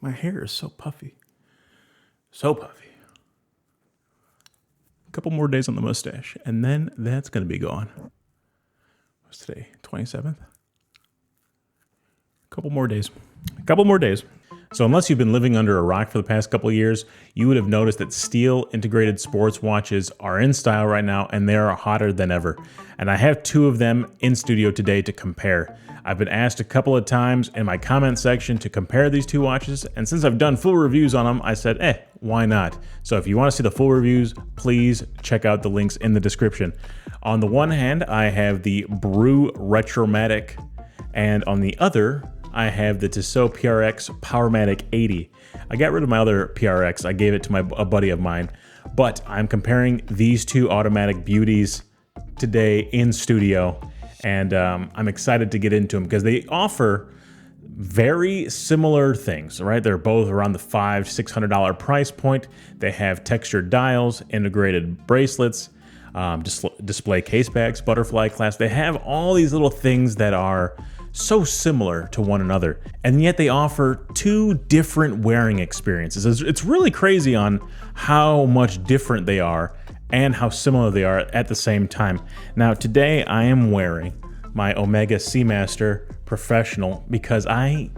My hair is so puffy. So puffy. A couple more days on the mustache, and then that's going to be gone. What's today? 27th? A couple more days. So unless you've been living under a rock for the past couple of years, you would have noticed that steel integrated sports watches are in style right now, and they are hotter than ever. And I have two of them in studio today to compare. I've been asked a couple of times in my comment section to compare these two watches, and since I've done full reviews on them, I said, why not? So if you want to see the full reviews, please check out the links in the description. On the one hand, I have the Brew Retromatic, and on the other, I have the Tissot PRX Powermatic 80. I got rid of my other PRX. I gave it to a buddy of mine, but I'm comparing these two automatic beauties today in studio, and I'm excited to get into them because they offer very similar things, right? They're both around the $500–600 price point. They have textured dials, integrated bracelets, display case bags, butterfly clasp. They have all these little things that are so similar to one another, and yet they offer two different wearing experiences. It's really crazy on how much different they are and how similar they are at the same time. Now today I am wearing my Omega Seamaster Professional because I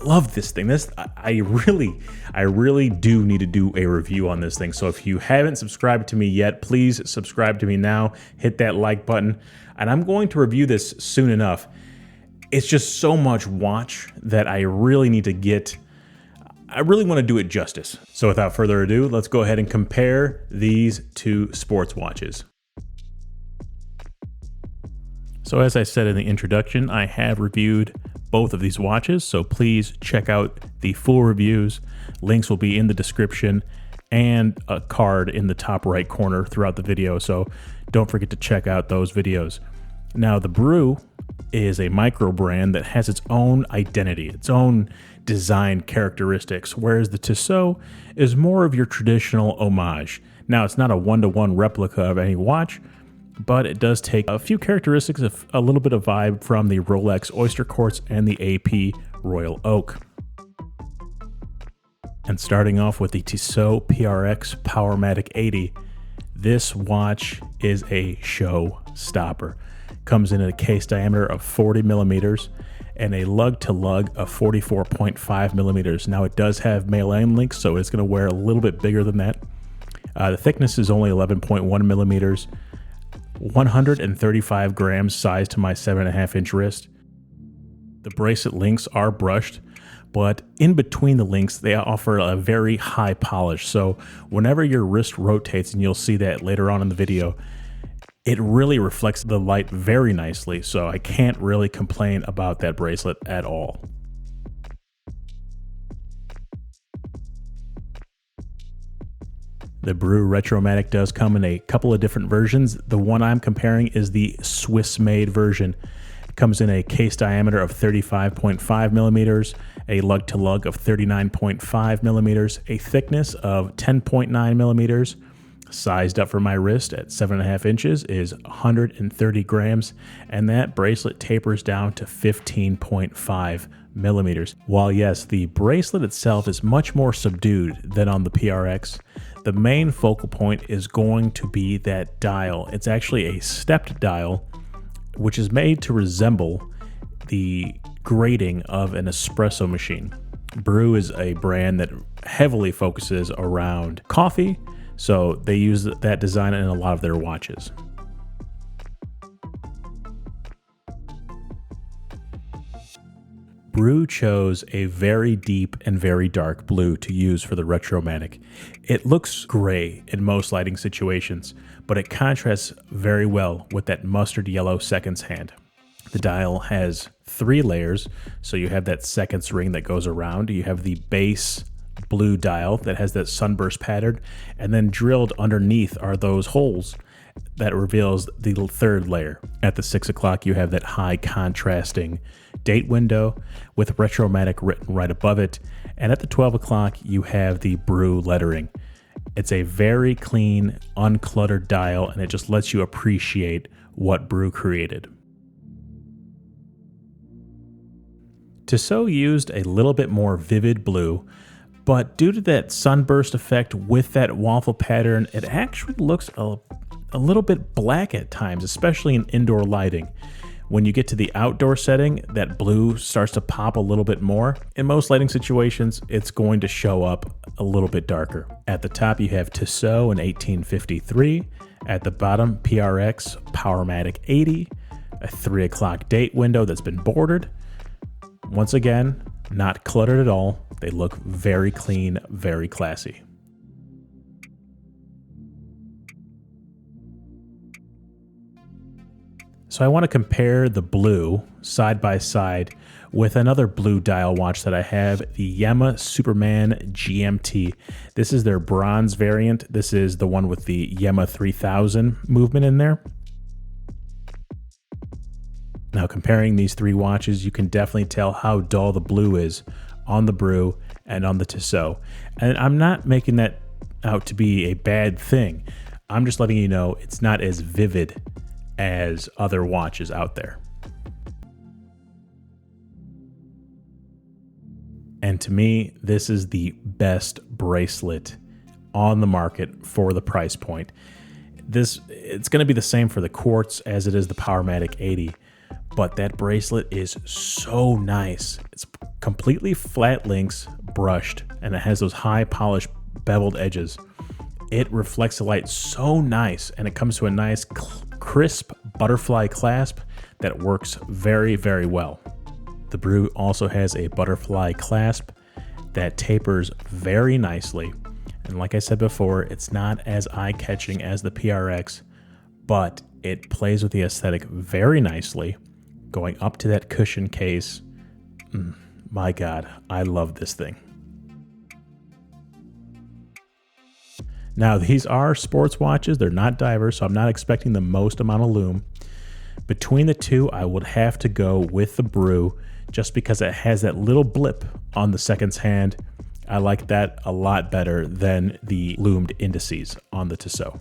love this thing. I really do need to do a review on this thing. So if you haven't subscribed to me yet, please subscribe to me now, hit that like button, and I'm going to review this soon enough. It's just so much watch that I really need to get. I really want to do it justice. So without further ado, let's go ahead and compare these two sports watches. So as I said in the introduction, I have reviewed both of these watches, so please check out the full reviews. Links will be in the description and a card in the top right corner throughout the video, so don't forget to check out those videos. Now, the Brew is a micro brand that has its own identity, its own design characteristics, whereas the Tissot is more of your traditional homage. Now, it's not a one-to-one replica of any watch, but it does take a few characteristics of a little bit of vibe from the Rolex Oyster Quartz and the AP Royal Oak. And starting off with the Tissot PRX Powermatic 80, this watch is a show-stopper. Comes in at a case diameter of 40 millimeters and a lug-to-lug of 44.5 millimeters. Now it does have male aim links, so it's going to wear a little bit bigger than that. The thickness is only 11.1 millimeters, 135 grams size to my 7.5-inch wrist. The bracelet links are brushed, but in between the links, they offer a very high polish. So whenever your wrist rotates, and you'll see that later on in the video, it really reflects the light very nicely, so I can't really complain about that bracelet at all. The Brew Retromatic does come in a couple of different versions. The one I'm comparing is the Swiss-made version. It comes in a case diameter of 35.5 millimeters, a lug-to-lug of 39.5 millimeters, a thickness of 10.9 millimeters, sized up for my wrist at 7.5 inches is 130 grams, and that bracelet tapers down to 15.5 millimeters. While yes, the bracelet itself is much more subdued than on the PRX, the main focal point is going to be that dial. It's actually a stepped dial, which is made to resemble the grating of an espresso machine. Brew is a brand that heavily focuses around coffee, so they use that design in a lot of their watches. Brew chose a very deep and very dark blue to use for the Retromatic. It looks gray in most lighting situations, but it contrasts very well with that mustard yellow seconds hand. The dial has 3 layers, so you have that seconds ring that goes around. You have the base blue dial that has that sunburst pattern, and then drilled underneath are those holes that reveals the 3rd layer. At the 6 o'clock, you have that high contrasting date window with Retromatic written right above it, and at the 12 o'clock, you have the Brew lettering. It's a very clean, uncluttered dial, and it just lets you appreciate what Brew created. Tissot used a little bit more vivid blue, but due to that sunburst effect with that waffle pattern, it actually looks a little bit black at times, especially in indoor lighting. When you get to the outdoor setting, that blue starts to pop a little bit more. In most lighting situations, it's going to show up a little bit darker. At the top, you have Tissot in 1853. At the bottom, PRX Powermatic 80, a 3 o'clock date window that's been bordered. Once again, not cluttered at all. They look very clean, very classy. So I want to compare the blue side by side with another blue dial watch that I have, the Yema Superman GMT. This is their bronze variant. This is the one with the Yema 3000 movement in there. Now comparing these three watches, you can definitely tell how dull the blue is on the Brew and on the Tissot. And I'm not making that out to be a bad thing. I'm just letting you know it's not as vivid as other watches out there. And to me, this is the best bracelet on the market for the price point. It's going to be the same for the quartz as it is the Powermatic 80, but that bracelet is so nice. It's completely flat links, brushed, and it has those high polished beveled edges. It reflects the light so nice, and it comes to a nice crisp butterfly clasp that works very, very well. The Brew also has a butterfly clasp that tapers very nicely. And like I said before, it's not as eye-catching as the PRX, but it plays with the aesthetic very nicely, going up to that cushion case. My God, I love this thing. Now, these are sports watches. They're not divers, so I'm not expecting the most amount of lume. Between the two, I would have to go with the Brew just because it has that little blip on the seconds hand. I like that a lot better than the lumed indices on the Tissot.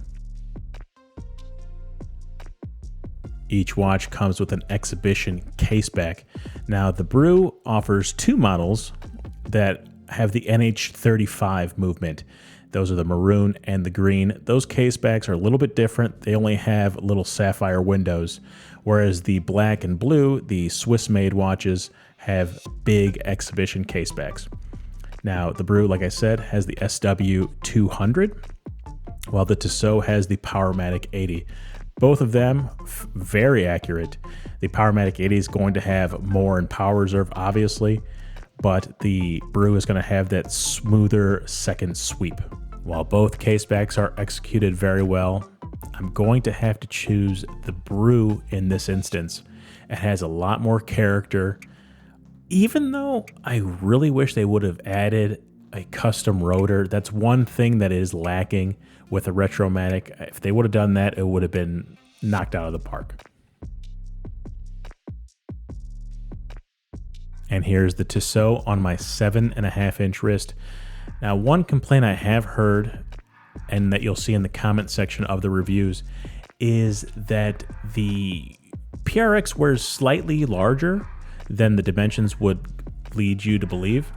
Each watch comes with an exhibition caseback. Now, the Brew offers two models that have the NH35 movement. Those are the maroon and the green. Those casebacks are a little bit different. They only have little sapphire windows, whereas the black and blue, the Swiss-made watches, have big exhibition casebacks. Now, the Brew, like I said, has the SW200, while the Tissot has the Powermatic 80. Both of them very accurate. The Powermatic 80 is going to have more in power reserve, obviously, but the Brew is going to have that smoother second sweep. While both casebacks are executed very well, I'm going to have to choose the Brew in this instance. It has a lot more character, even though I really wish they would have added a custom rotor. That's one thing that is lacking with a Retromatic. If they would have done that, it would have been knocked out of the park. And here's the Tissot on my 7.5-inch wrist. Now, one complaint I have heard, and that you'll see in the comment section of the reviews, is that the PRX wears slightly larger than the dimensions would lead you to believe.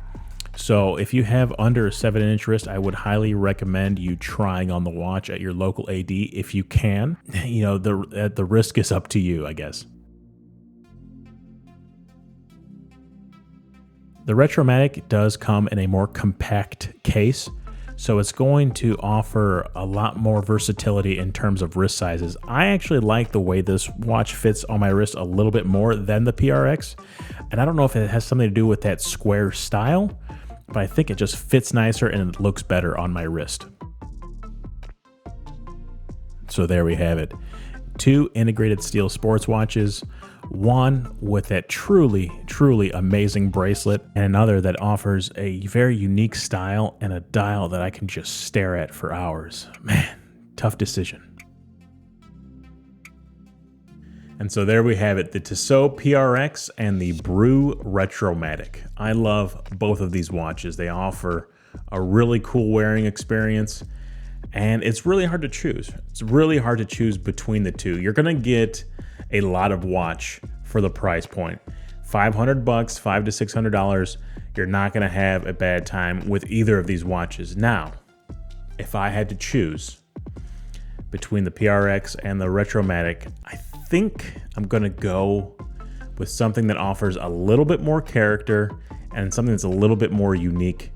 So if you have under a 7-inch wrist, I would highly recommend you trying on the watch at your local AD if you can. You know, the risk is up to you, I guess. The Retromatic does come in a more compact case, so it's going to offer a lot more versatility in terms of wrist sizes. I actually like the way this watch fits on my wrist a little bit more than the PRX, and I don't know if it has something to do with that square style, but I think it just fits nicer and it looks better on my wrist. So there we have it. Two integrated steel sports watches, one with that truly, truly amazing bracelet, and another that offers a very unique style and a dial that I can just stare at for hours. Man, tough decision. And so there we have it, the Tissot PRX and the Brew Retromatic. I love both of these watches. They offer a really cool wearing experience, and it's really hard to choose. It's really hard to choose between the two. You're gonna get a lot of watch for the price point. $500, $500 to $600, you're not gonna have a bad time with either of these watches. Now, if I had to choose between the PRX and the Retromatic, I think I'm gonna go with something that offers a little bit more character and something that's a little bit more unique.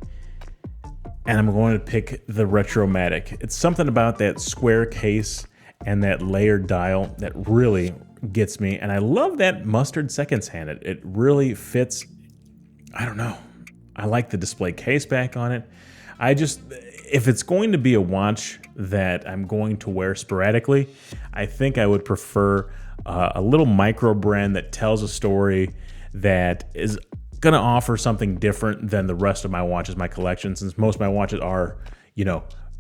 And I'm going to pick the Retromatic. It's something about that square case and that layered dial that really gets me. And I love that mustard seconds hand. It really fits. I don't know. I like the display case back on it. If it's going to be a watch that I'm going to wear sporadically, I think I would prefer a little micro brand that tells a story, that is gonna offer something different than the rest of my watches, my collection. Since most of my watches are,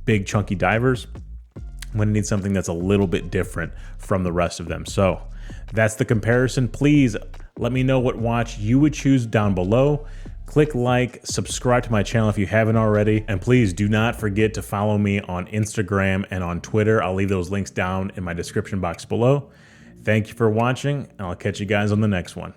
big chunky divers, I'm gonna need something that's a little bit different from the rest of them. So that's the comparison. Please let me know what watch you would choose down below. Click like, subscribe to my channel if you haven't already, and please do not forget to follow me on Instagram and on Twitter. I'll leave those links down in my description box below. Thank you for watching, and I'll catch you guys on the next one.